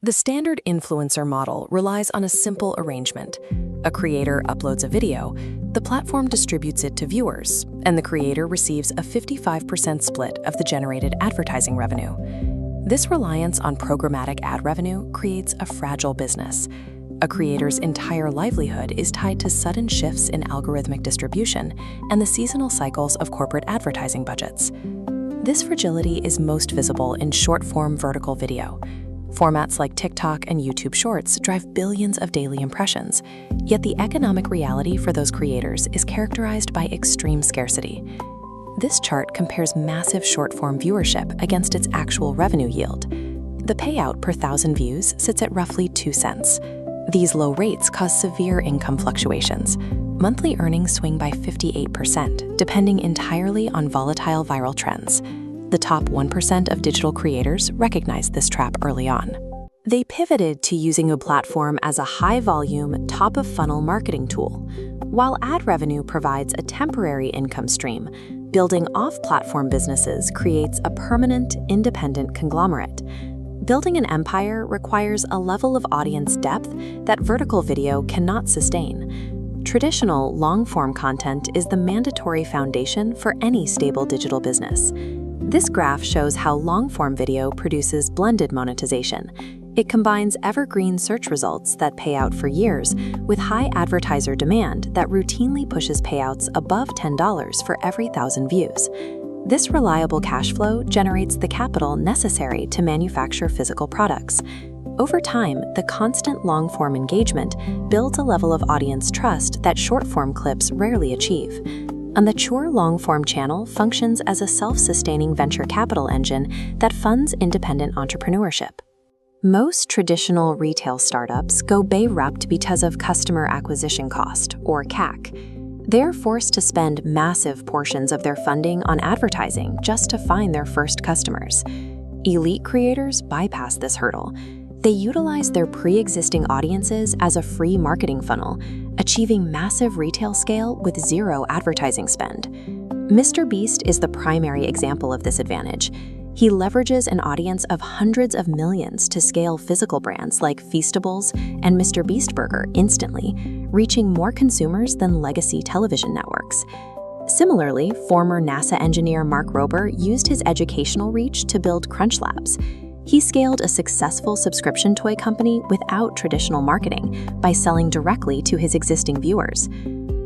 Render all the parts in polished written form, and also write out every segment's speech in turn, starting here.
The standard influencer model relies on a simple arrangement. A creator uploads a video, the platform distributes it to viewers, and the creator receives a 55% split of the generated advertising revenue. This reliance on programmatic ad revenue creates a fragile business. A creator's entire livelihood is tied to sudden shifts in algorithmic distribution and the seasonal cycles of corporate advertising budgets. This fragility is most visible in short-form vertical video. Formats like TikTok and YouTube Shorts drive billions of daily impressions, yet the economic reality for those creators is characterized by extreme scarcity. This chart compares massive short-form viewership against its actual revenue yield. The payout per 1,000 views sits at roughly 2 cents. These low rates cause severe income fluctuations. Monthly earnings swing by 58%, depending entirely on volatile viral trends. The top 1% of digital creators recognized this trap early on. They pivoted to using a platform as a high-volume, top-of-funnel marketing tool. While ad revenue provides a temporary income stream, building off-platform businesses creates a permanent, independent conglomerate. Building an empire requires a level of audience depth that vertical video cannot sustain. Traditional, long-form content is the mandatory foundation for any stable digital business. This graph shows how long-form video produces blended monetization. It combines evergreen search results that pay out for years with high advertiser demand that routinely pushes payouts above $10 for every 1,000 views. This reliable cash flow generates the capital necessary to manufacture physical products. Over time, the constant long-form engagement builds a level of audience trust that short-form clips rarely achieve. A mature long-form channel functions as a self-sustaining venture capital engine that funds independent entrepreneurship. Most traditional retail startups go bankrupt because of customer acquisition cost, or CAC. They're forced to spend massive portions of their funding on advertising just to find their first customers. Elite creators bypass this hurdle. They utilize their pre-existing audiences as a free marketing funnel, achieving massive retail scale with zero advertising spend. MrBeast is the primary example of this advantage. He leverages an audience of hundreds of millions to scale physical brands like Feastables and MrBeast Burger instantly, reaching more consumers than legacy television networks. Similarly, former NASA engineer Mark Rober used his educational reach to build Crunch Labs. He scaled a successful subscription toy company without traditional marketing by selling directly to his existing viewers.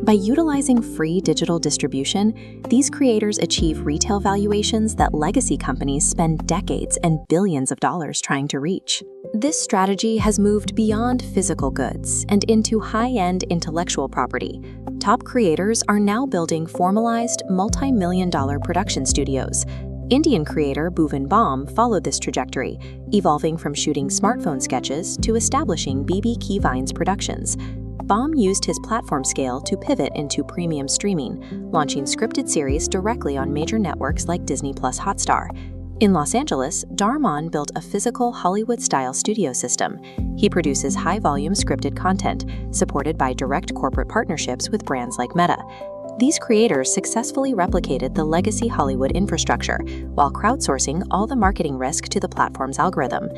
By utilizing free digital distribution, these creators achieve retail valuations that legacy companies spend decades and billions of dollars trying to reach. This strategy has moved beyond physical goods and into high-end intellectual property. Top creators are now building formalized, multi-million-dollar production studios. Indian creator Bhuvan Bam followed this trajectory, evolving from shooting smartphone sketches to establishing BB Keyvine's productions. Bam used his platform scale to pivot into premium streaming, launching scripted series directly on major networks like Disney Plus Hotstar. In Los Angeles, Darman built a physical Hollywood-style studio system. He produces high-volume scripted content, supported by direct corporate partnerships with brands like Meta. These creators successfully replicated the legacy Hollywood infrastructure, while crowdsourcing all the marketing risk to the platform's algorithm.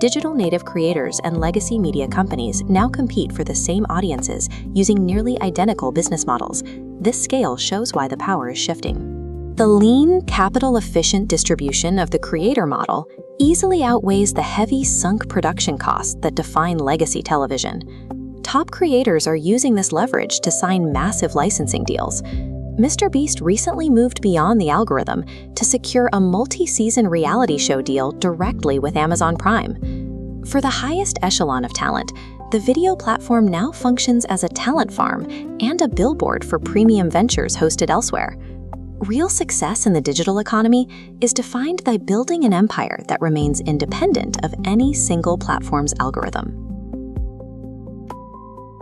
Digital native creators and legacy media companies now compete for the same audiences using nearly identical business models. This scale shows why the power is shifting. The lean, capital-efficient distribution of the creator model easily outweighs the heavy sunk production costs that define legacy television. Top creators are using this leverage to sign massive licensing deals. MrBeast recently moved beyond the algorithm to secure a multi-season reality show deal directly with Amazon Prime. For the highest echelon of talent, the video platform now functions as a talent farm and a billboard for premium ventures hosted elsewhere. Real success in the digital economy is defined by building an empire that remains independent of any single platform's algorithm.